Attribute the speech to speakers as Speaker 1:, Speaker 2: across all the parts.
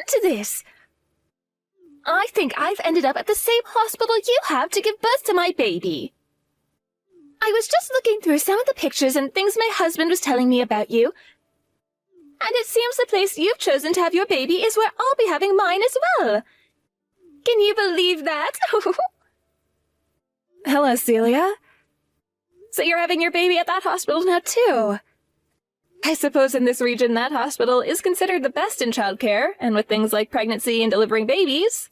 Speaker 1: to this? I think I've ended up at the same hospital you have to give birth to my baby. I was just looking through some of the pictures and things my husband was telling me about you, and it seems the place you've chosen to have your baby is where I'll be having mine as well. Can you believe that? Hello, Celia. So you're having your baby at that hospital now, too. I suppose in this region that hospital is considered the best in childcare, and with things like pregnancy and delivering babies.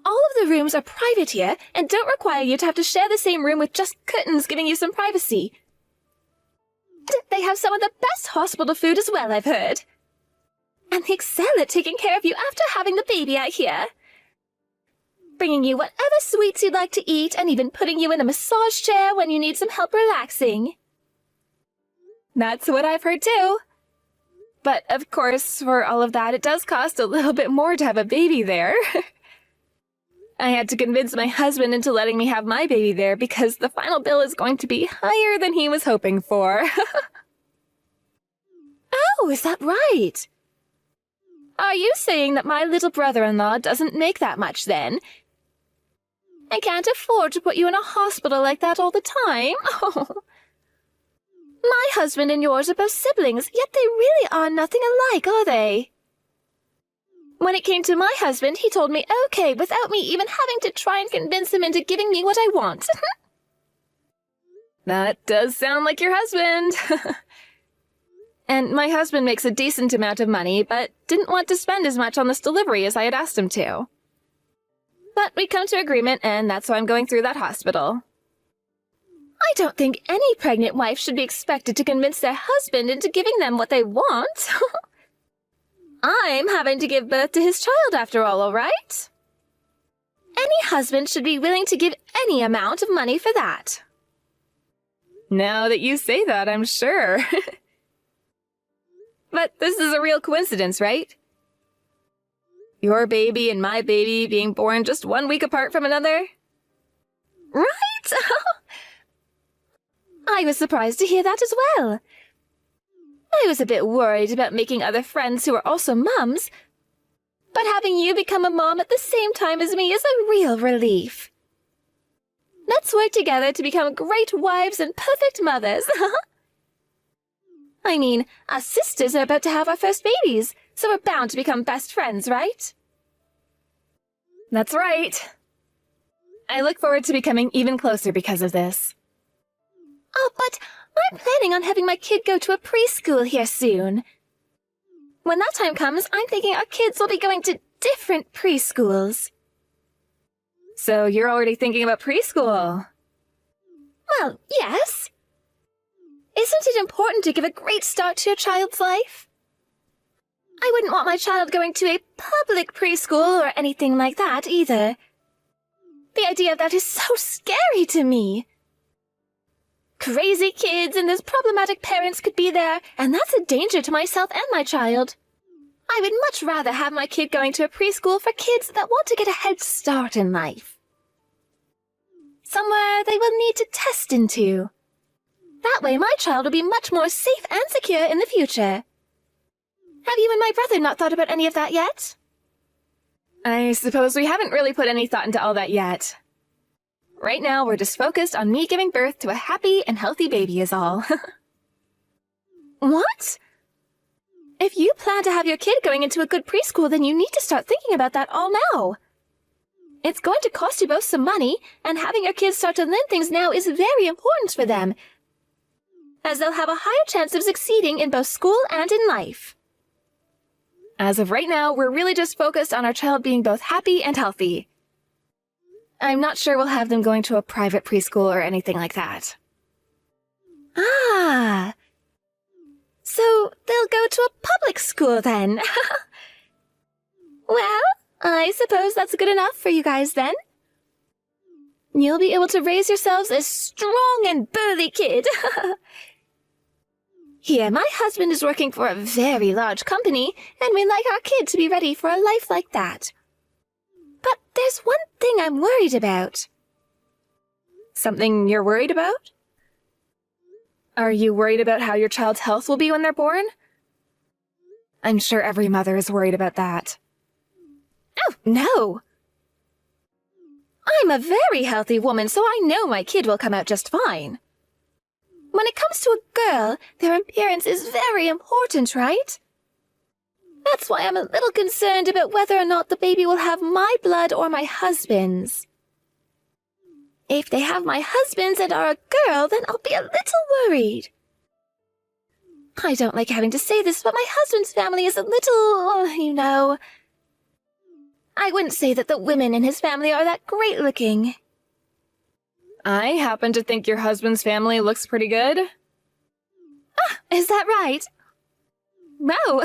Speaker 1: All of the rooms are private here, and don't require you to have to share the same room with just curtains giving you some privacy. They have some of the best hospital food as well, I've heard. And they excel at taking care of you after having the baby, I hear. Bringing you whatever sweets you'd like to eat, and even putting you in a massage chair when you need some help relaxing. That's what I've heard too. But of course, for all of that, it does cost a little bit more to have a baby there. I had to convince my husband into letting me have my baby there because the final bill is going to be higher than he was hoping for. Oh, is that right? Are you saying that my little brother-in-law doesn't make that much then? I can't afford to put you in a hospital like that all the time. Oh. My husband and yours are both siblings, yet they really are nothing alike, are they? When it came to my husband, he told me okay without me even having to try and convince him into giving me what I want. That does sound like your husband. And my husband makes a decent amount of money, but didn't want to spend as much on this delivery as I had asked him to. But we come to agreement, and that's why I'm going through that hospital. I don't think any pregnant wife should be expected to convince their husband into giving them what they want. I'm having to give birth to his child after all right? Any husband should be willing to give any amount of money for that. Now that you say that, I'm sure. But this is a real coincidence, right? Your baby and my baby being born just 1 week apart from another? Right? I was surprised to hear that as well. I was a bit worried about making other friends who are also mums, but having you become a mom at the same time as me is a real relief. Let's work together to become great wives and perfect mothers. I mean, us sisters are about to have our first babies, so we're bound to become best friends, right? That's right. I look forward to becoming even closer because of this. Oh, but I'm planning on having my kid go to a preschool here soon. When that time comes, I'm thinking our kids will be going to different preschools. So you're already thinking about preschool? Well, yes. Isn't it important to give a great start to your child's life? I wouldn't want my child going to a public preschool or anything like that either. The idea of that is so scary to me. Crazy kids and those problematic parents could be there, and that's a danger to myself and my child. I would much rather have my kid going to a preschool for kids that want to get a head start in life. Somewhere they will need to test into. That way my child will be much more safe and secure in the future. Have you and my brother not thought about any of that yet? I suppose we haven't really put any thought into all that yet. Right now, we're just focused on me giving birth to a happy and healthy baby is all. What? If you plan to have your kid going into a good preschool, then you need to start thinking about that all now. It's going to cost you both some money, and having your kids start to learn things now is very important for them, as they'll have a higher chance of succeeding in both school and in life. As of right now, we're really just focused on our child being both happy and healthy. I'm not sure we'll have them going to a private preschool or anything like that. Ah! So they'll go to a public school then. Well, I suppose that's good enough for you guys then. You'll be able to raise yourselves a strong and burly kid. Here, my husband is working for a very large company, and we'd like our kid to be ready for a life like that. But there's one thing I'm worried about. Something you're worried about? Are you worried about how your child's health will be when they're born? I'm sure every mother is worried about that. Oh, no! I'm a very healthy woman, so I know my kid will come out just fine. When it comes to a girl, their appearance is very important, right? That's why I'm a little concerned about whether or not the baby will have my blood or my husband's. If they have my husband's and are a girl, then I'll be a little worried. I don't like having to say this, but my husband's family is a little, I wouldn't say that the women in his family are that great looking. I happen to think your husband's family looks pretty good. Ah, is that right? No.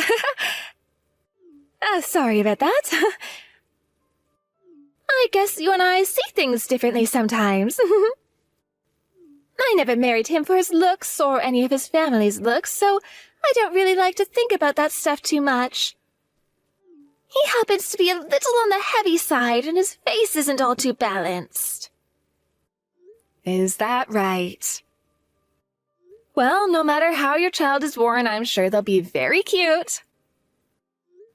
Speaker 1: Sorry about that. I guess you and I see things differently sometimes. I never married him for his looks or any of his family's looks, so I don't really like to think about that stuff too much. He happens to be a little on the heavy side, and his face isn't all too balanced. Is that right? Well, no matter how your child is born, I'm sure they'll be very cute.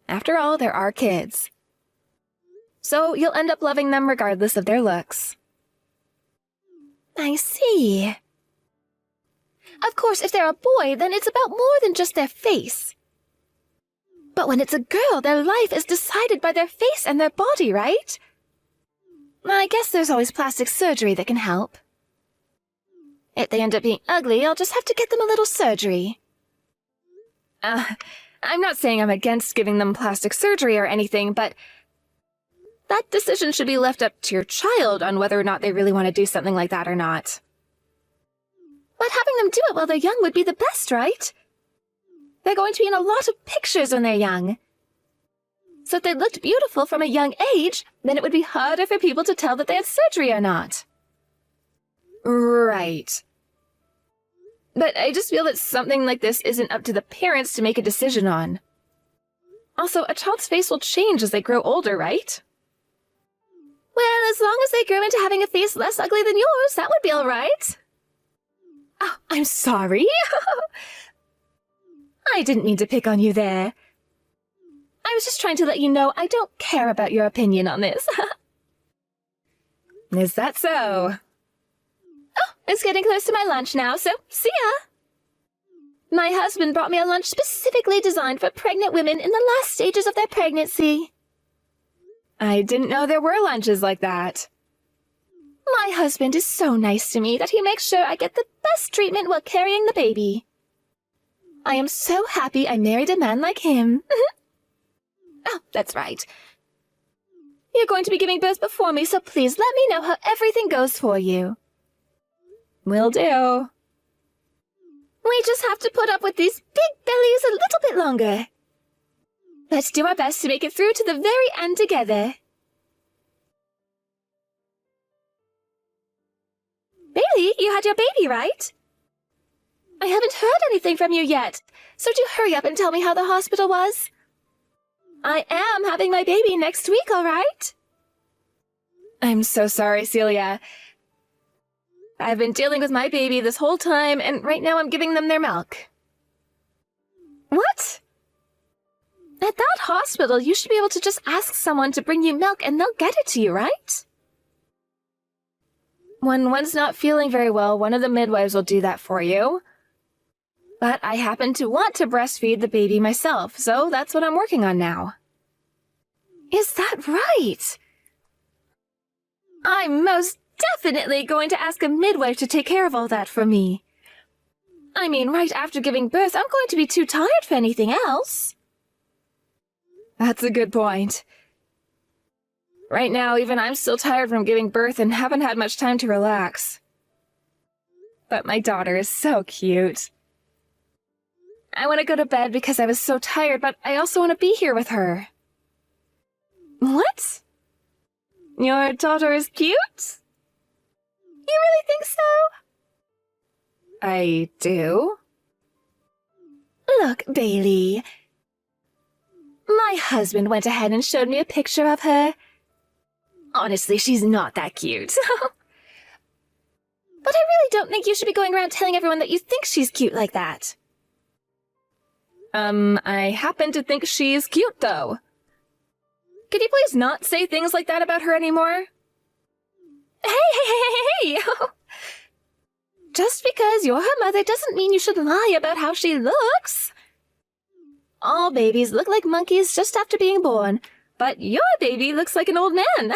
Speaker 1: After all, there are kids. So you'll end up loving them regardless of their looks. I see. Of course, if they're a boy, then it's about more than just their face. But when it's a girl, their life is decided by their face and their body, right? I guess there's always plastic surgery that can help. If they end up being ugly, I'll just have to get them a little surgery. I'm not saying I'm against giving them plastic surgery or anything, but that decision should be left up to your child on whether or not they really want to do something like that or not. But having them do it while they're young would be the best, right? They're going to be in a lot of pictures when they're young. So if they looked beautiful from a young age, then it would be harder for people to tell that they had surgery or not. Right. But I just feel that something like this isn't up to the parents to make a decision on. Also, a child's face will change as they grow older, right? Well, as long as they grow into having a face less ugly than yours, that would be all right. Oh, I'm sorry. I didn't mean to pick on you there. I was just trying to let you know I don't care about your opinion on this. Is that so? Oh, it's getting close to my lunch now, so see ya! My husband brought me a lunch specifically designed for pregnant women in the last stages of their pregnancy. I didn't know there were lunches like that. My husband is so nice to me that he makes sure I get the best treatment while carrying the baby. I am so happy I married a man like him. Oh, that's right. You're going to be giving birth before me, so please let me know how everything goes for you. Will do. We just have to put up with these big bellies a little bit longer. Let's do our best to make it through to the very end together. Bailey, you had your baby, right? I haven't heard anything from you yet, so do hurry up and tell me how the hospital was. I am having my baby next week, all right? I'm so sorry, Celia. I've been dealing with my baby this whole time, and right now I'm giving them their milk. What? At that hospital, you should be able to just ask someone to bring you milk and they'll get it to you, right? When one's not feeling very well, one of the midwives will do that for you. But I happen to want to breastfeed the baby myself, so that's what I'm working on now. Is that right? I'm most definitely going to ask a midwife to take care of all that for me. I mean, right after giving birth, I'm going to be too tired for anything else. That's a good point. Right now, even I'm still tired from giving birth and haven't had much time to relax. But my daughter is so cute. I want to go to bed because I was so tired, but I also want to be here with her. What? Your daughter is cute? You really think so? I do. Look, Bailey. My husband went ahead and showed me a picture of her. Honestly, she's not that cute. But I really don't think you should be going around telling everyone that you think she's cute like that. I happen to think she's cute, though. Could you please not say things like that about her anymore? Hey! Just because you're her mother doesn't mean you should lie about how she looks. All babies look like monkeys just after being born, but your baby looks like an old man.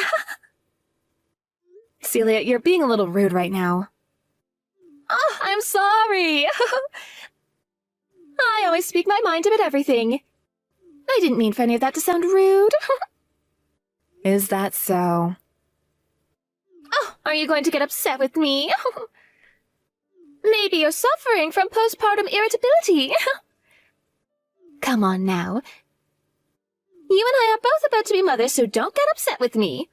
Speaker 1: Celia, you're being a little rude right now. Oh, I'm sorry. I always speak my mind about everything. I didn't mean for any of that to sound rude. Is that so? Oh, are you going to get upset with me? Maybe you're suffering from postpartum irritability. Come on now. You and I are both about to be mothers, so don't get upset with me.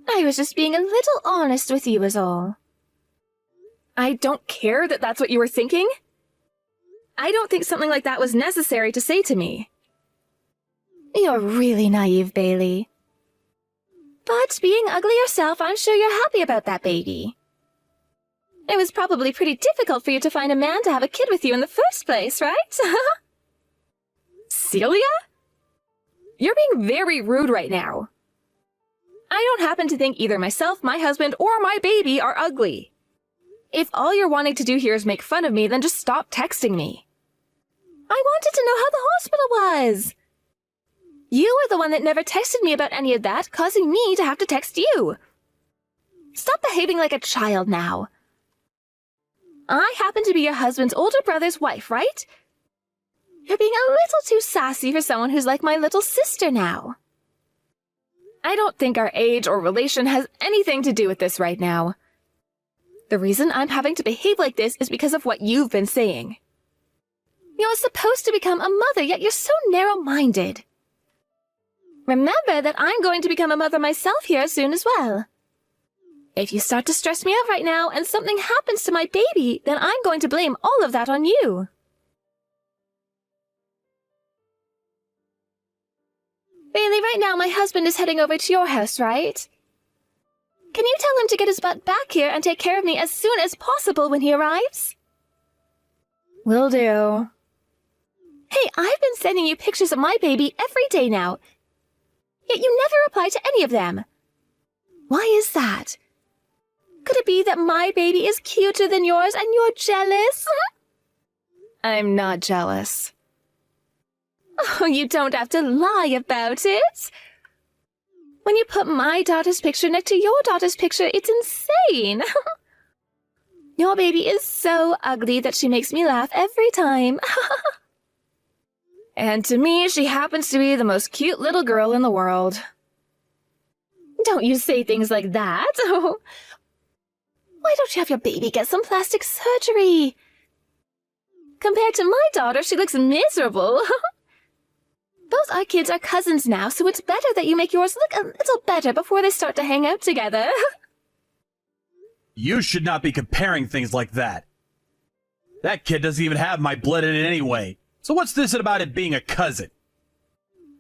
Speaker 1: I was just being a little honest with you is all. I don't care that that's what you were thinking. I don't think something like that was necessary to say to me. You're really naive, Bailey. But being ugly yourself, I'm sure you're happy about that baby. It was probably pretty difficult for you to find a man to have a kid with you in the first place, right? Celia? You're being very rude right now. I don't happen to think either myself, my husband, or my baby are ugly. If all you're wanting to do here is make fun of me, then just stop texting me. I wanted to know how the hospital was. You were the one that never texted me about any of that, causing me to have to text you. Stop behaving like a child now. I happen to be your husband's older brother's wife, right? You're being a little too sassy for someone who's like my little sister now. I don't think our age or relation has anything to do with this right now. The reason I'm having to behave like this is because of what you've been saying. You're supposed to become a mother, yet you're so narrow-minded. Remember that I'm going to become a mother myself here soon as well. If you start to stress me out right now and something happens to my baby, then I'm going to blame all of that on you. Bailey, right now my husband is heading over to your house, right? Can you tell him to get his butt back here and take care of me as soon as possible when he arrives? Will do. Hey, I've been sending you pictures of my baby every day now, yet you never reply to any of them. Why is that? Could it be that my baby is cuter than yours and you're jealous? I'm not jealous. Oh, you don't have to lie about it. When you put my daughter's picture next to your daughter's picture, it's insane. Your baby is so ugly that she makes me laugh every time. And to me, she happens to be the most cute little girl in the world. Don't you say things like that. Why don't you have your baby get some plastic surgery? Compared to my daughter, she looks miserable. Both our kids are cousins now, so it's better that you make yours look a little better before they start to hang out together.
Speaker 2: You should not be comparing things like that. That kid doesn't even have my blood in it anyway. So what's this about it being a cousin?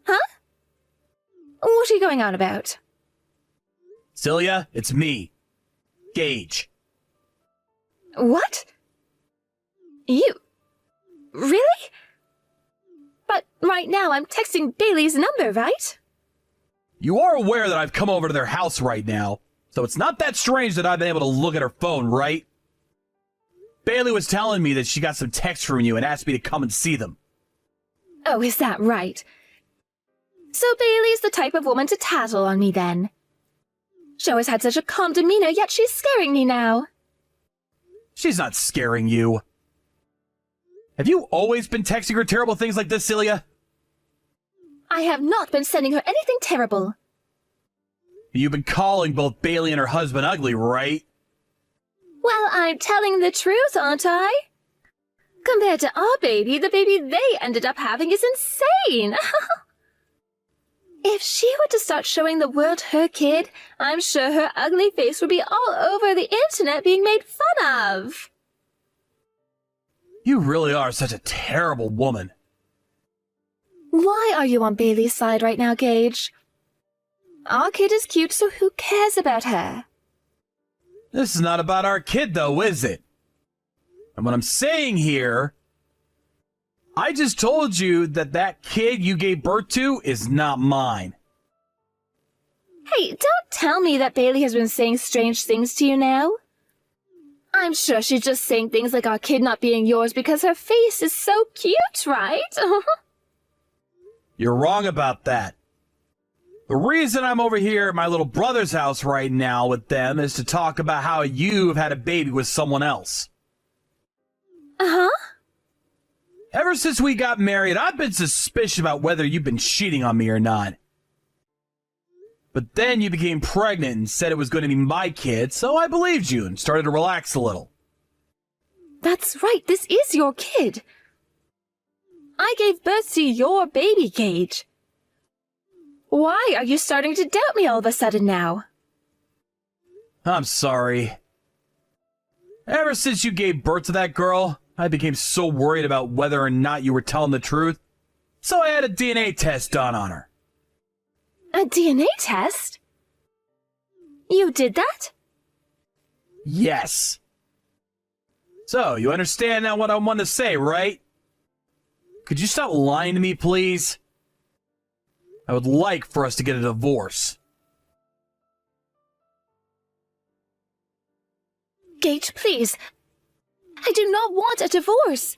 Speaker 1: Huh? What are you going on about?
Speaker 2: Celia, it's me. Gage.
Speaker 1: What? You? Really? But right now I'm texting Bailey's number, right?
Speaker 2: You are aware that I've come over to their house right now, so it's not that strange that I've been able to look at her phone, right? Bailey was telling me that she got some texts from you and asked me to come and see them.
Speaker 1: Oh, is that right? So Bailey's the type of woman to tattle on me then. She always had such a calm demeanor, yet she's scaring me now.
Speaker 2: She's not scaring you. Have you always been texting her terrible things like this, Celia?
Speaker 1: I have not been sending her anything terrible.
Speaker 2: You've been calling both Bailey and her husband ugly, right?
Speaker 1: Well, I'm telling the truth, aren't I? Compared to our baby, the baby they ended up having is insane. If she were to start showing the world her kid, I'm sure her ugly face would be all over the internet being made fun of.
Speaker 2: You really are such a terrible woman.
Speaker 1: Why are you on Bailey's side right now, Gage? Our kid is cute, so who cares about her?
Speaker 2: This is not about our kid, though, is it? And what I'm saying here... I just told you that that kid you gave birth to is not mine.
Speaker 1: Hey, don't tell me that Bailey has been saying strange things to you now. I'm sure she's just saying things like our kid not being yours because her face is so cute, right?
Speaker 2: You're wrong about that. The reason I'm over here at my little brother's house right now with them is to talk about how you've had a baby with someone else.
Speaker 1: Uh-huh.
Speaker 2: Ever since we got married, I've been suspicious about whether you've been cheating on me or not. But then you became pregnant and said it was going to be my kid, so I believed you and started to relax a little.
Speaker 1: That's right, this is your kid. I gave birth to your baby, Gage. Why are you starting to doubt me all of a sudden now?
Speaker 2: I'm sorry. Ever since you gave birth to that girl, I became so worried about whether or not you were telling the truth, so I had a DNA test done on her.
Speaker 1: A DNA test? You did that?
Speaker 2: Yes. So, you understand now what I want to say, right? Could you stop lying to me, please? I would like for us to get a divorce.
Speaker 1: Gage, please. I do not want a divorce.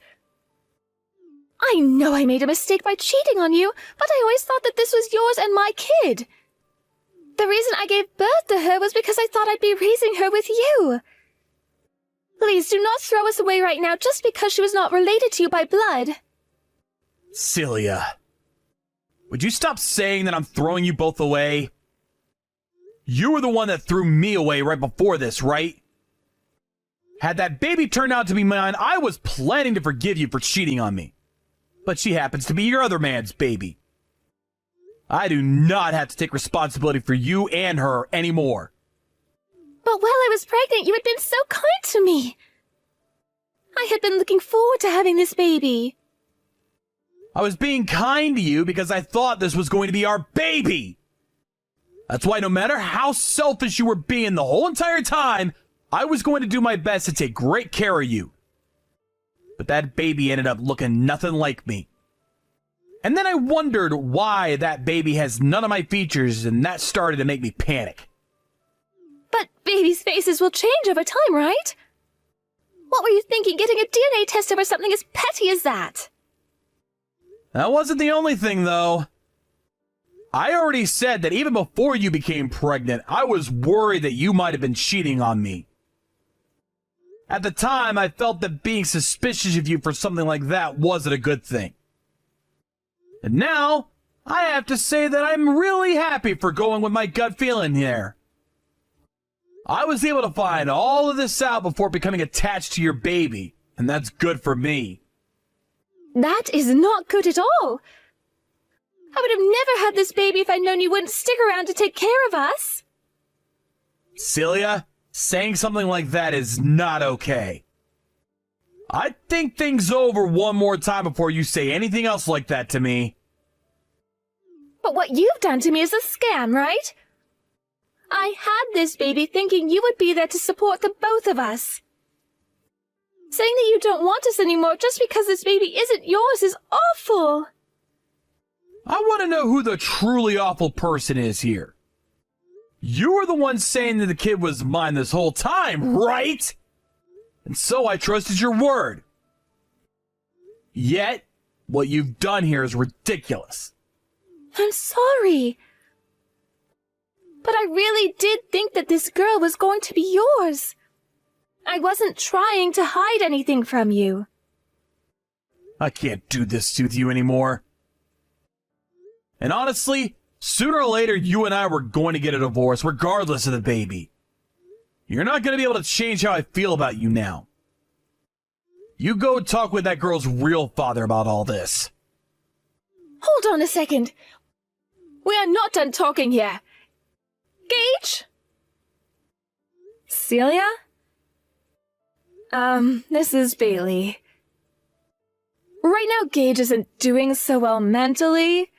Speaker 1: I know I made a mistake by cheating on you, but I always thought that this was yours and my kid. The reason I gave birth to her was because I thought I'd be raising her with you. Please do not throw us away right now just because she was not related to you by blood.
Speaker 2: Celia, would you stop saying that I'm throwing you both away? You were the one that threw me away right before this, right? Had that baby turned out to be mine, I was planning to forgive you for cheating on me. But she happens to be your other man's baby. I do not have to take responsibility for you and her anymore.
Speaker 1: But while I was pregnant, you had been so kind to me. I had been looking forward to having this baby.
Speaker 2: I was being kind to you because I thought this was going to be our baby. That's why no matter how selfish you were being the whole entire time, I was going to do my best to take great care of you. But that baby ended up looking nothing like me. And then I wondered why that baby has none of my features, and that started to make me panic.
Speaker 1: But babies' faces will change over time, right? What were you thinking, getting a DNA test over something as petty as that?
Speaker 2: That wasn't the only thing, though. I already said that even before you became pregnant, I was worried that you might have been cheating on me. At the time, I felt that being suspicious of you for something like that wasn't a good thing. And now, I have to say that I'm really happy for going with my gut feeling here. I was able to find all of this out before becoming attached to your baby, and that's good for me.
Speaker 1: That is not good at all. I would have never had this baby if I'd known you wouldn't stick around to take care of us.
Speaker 2: Celia, saying something like that is not okay. I'd think things over one more time before you say anything else like that to me.
Speaker 1: But what you've done to me is a scam, right? I had this baby thinking you would be there to support the both of us. Saying that you don't want us anymore just because this baby isn't yours is awful.
Speaker 2: I want to know who the truly awful person is here. You were the one saying that the kid was mine this whole time, right? And so I trusted your word. Yet, what you've done here is ridiculous.
Speaker 1: I'm sorry. But I really did think that this girl was going to be yours. I wasn't trying to hide anything from you.
Speaker 2: I can't do this with you anymore. And honestly, sooner or later, you and I were going to get a divorce, regardless of the baby. You're not going to be able to change how I feel about you now. You go talk with that girl's real father about all this.
Speaker 1: Hold on a second. We are not done talking here. Gage? Celia? This is Bailey. Right now, Gage isn't doing so well mentally.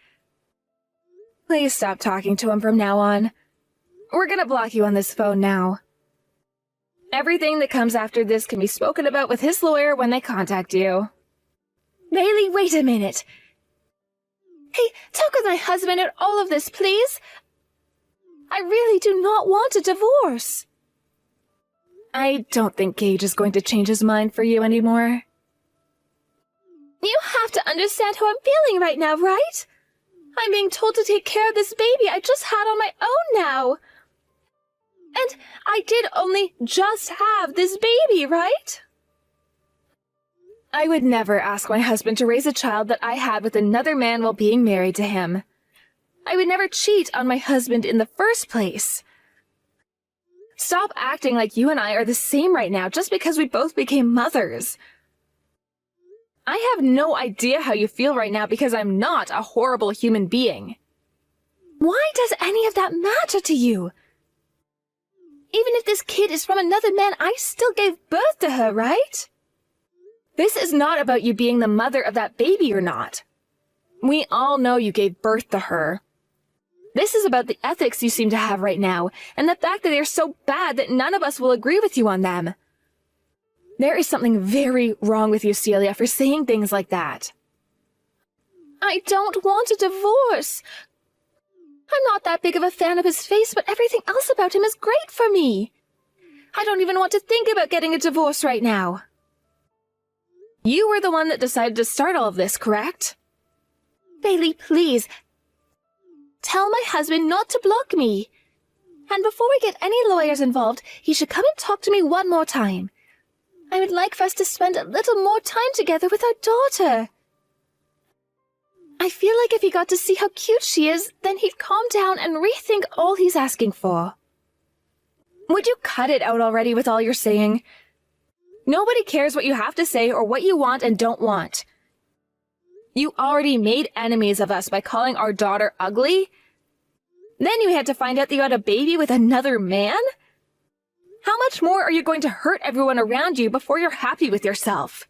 Speaker 1: Please stop talking to him from now on. We're gonna block you on this phone now. Everything that comes after this can be spoken about with his lawyer when they contact you. Bailey, wait a minute. Hey, talk with my husband at all of this, please. I really do not want a divorce. I don't think Gage is going to change his mind for you anymore. You have to understand how I'm feeling right now, right? I'm being told to take care of this baby I just had on my own now. And I did only just have this baby, right? I would never ask my husband to raise a child that I had with another man while being married to him. I would never cheat on my husband in the first place. Stop acting like you and I are the same right now just because we both became mothers. I have no idea how you feel right now because I'm not a horrible human being. Why does any of that matter to you? Even if this kid is from another man, I still gave birth to her, right? This is not about you being the mother of that baby or not. We all know you gave birth to her. This is about the ethics you seem to have right now, and the fact that they're so bad that none of us will agree with you on them. There is something very wrong with you, Celia, for saying things like that. I don't want a divorce. I'm not that big of a fan of his face, but everything else about him is great for me. I don't even want to think about getting a divorce right now. You were the one that decided to start all of this, correct? Bailey, please. Tell my husband not to block me. And before we get any lawyers involved, he should come and talk to me one more time. I would like for us to spend a little more time together with our daughter. I feel like if he got to see how cute she is, then he'd calm down and rethink all he's asking for. Would you cut it out already with all you're saying? Nobody cares what you have to say or what you want and don't want. You already made enemies of us by calling our daughter ugly. Then you had to find out that you had a baby with another man? How much more are you going to hurt everyone around you before you're happy with yourself?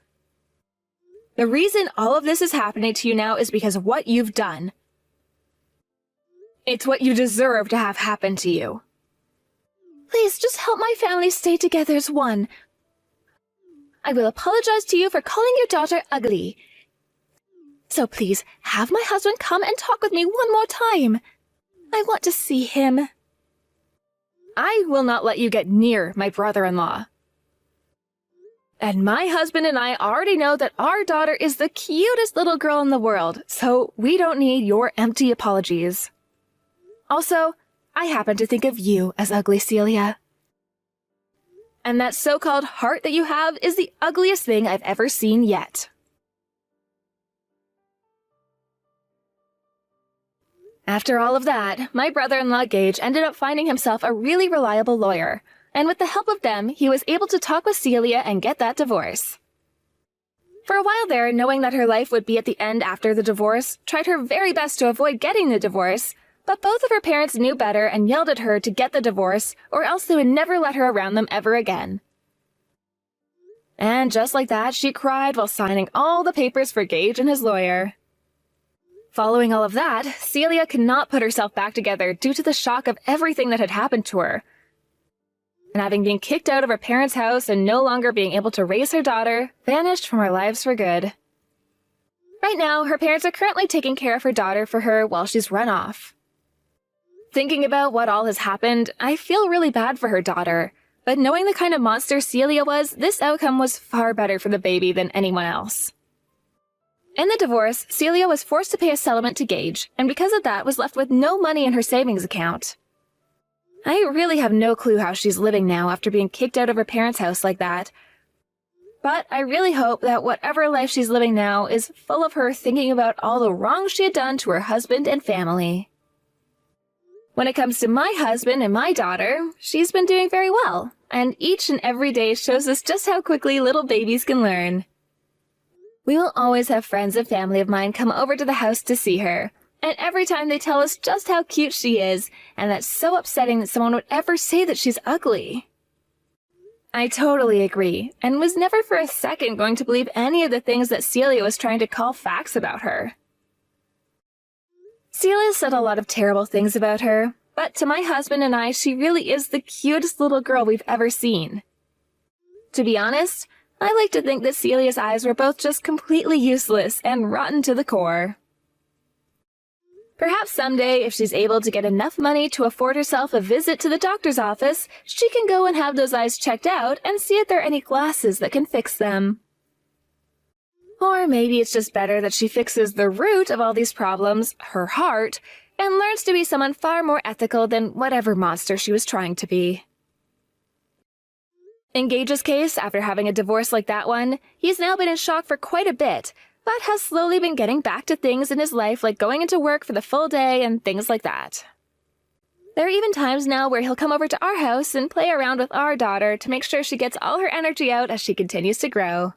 Speaker 1: The reason all of this is happening to you now is because of what you've done. It's what you deserve to have happen to you. Please, just help my family stay together as one. I will apologize to you for calling your daughter ugly. So please, have my husband come and talk with me one more time. I want to see him. I will not let you get near my brother-in-law. And my husband and I already know that our daughter is the cutest little girl in the world, so we don't need your empty apologies. Also, I happen to think of you as ugly, Celia. And that so-called heart that you have is the ugliest thing I've ever seen yet. After all of that, my brother-in-law Gage ended up finding himself a really reliable lawyer, and with the help of them, he was able to talk with Celia and get that divorce. For a while there, knowing that her life would be at the end after the divorce, tried her very best to avoid getting the divorce, but both of her parents knew better and yelled at her to get the divorce, or else they would never let her around them ever again. And just like that, she cried while signing all the papers for Gage and his lawyer. Following all of that, Celia could not put herself back together due to the shock of everything that had happened to her. And having been kicked out of her parents' house and no longer being able to raise her daughter, vanished from her lives for good. Right now, her parents are currently taking care of her daughter for her while she's run off. Thinking about what all has happened, I feel really bad for her daughter, but knowing the kind of monster Celia was, this outcome was far better for the baby than anyone else. In the divorce, Celia was forced to pay a settlement to Gage, and because of that was left with no money in her savings account. I really have no clue how she's living now after being kicked out of her parents' house like that. But I really hope that whatever life she's living now is full of her thinking about all the wrong she had done to her husband and family. When it comes to my husband and my daughter, she's been doing very well, and each and every day shows us just how quickly little babies can learn. We will always have friends and family of mine come over to the house to see her, and every time they tell us just how cute she is, and that's so upsetting that someone would ever say that she's ugly. I totally agree, and was never for a second going to believe any of the things that Celia was trying to call facts about her. Celia said a lot of terrible things about her, but to my husband and I, she really is the cutest little girl we've ever seen. To be honest, I like to think that Celia's eyes were both just completely useless and rotten to the core. Perhaps someday, if she's able to get enough money to afford herself a visit to the doctor's office, she can go and have those eyes checked out and see if there are any glasses that can fix them. Or maybe it's just better that she fixes the root of all these problems, her heart, and learns to be someone far more ethical than whatever monster she was trying to be. In Gage's case, after having a divorce like that one, he's now been in shock for quite a bit, but has slowly been getting back to things in his life like going into work for the full day and things like that. There are even times now where he'll come over to our house and play around with our daughter to make sure she gets all her energy out as she continues to grow.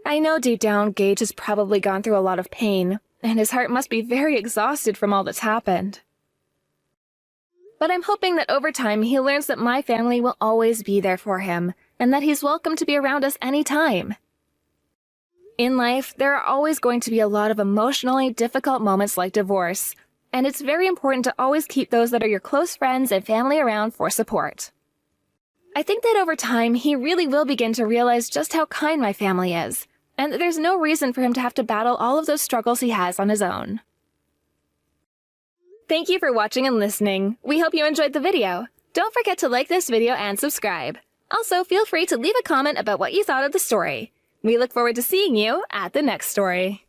Speaker 1: I know deep down Gage has probably gone through a lot of pain, and his heart must be very exhausted from all that's happened. But I'm hoping that over time he learns that my family will always be there for him, and that he's welcome to be around us anytime. In life, there are always going to be a lot of emotionally difficult moments like divorce, and it's very important to always keep those that are your close friends and family around for support. I think that over time, he really will begin to realize just how kind my family is, and that there's no reason for him to have to battle all of those struggles he has on his own. Thank you for watching and listening. We hope you enjoyed the video. Don't forget to like this video and subscribe. Also, feel free to leave a comment about what you thought of the story. We look forward to seeing you at the next story.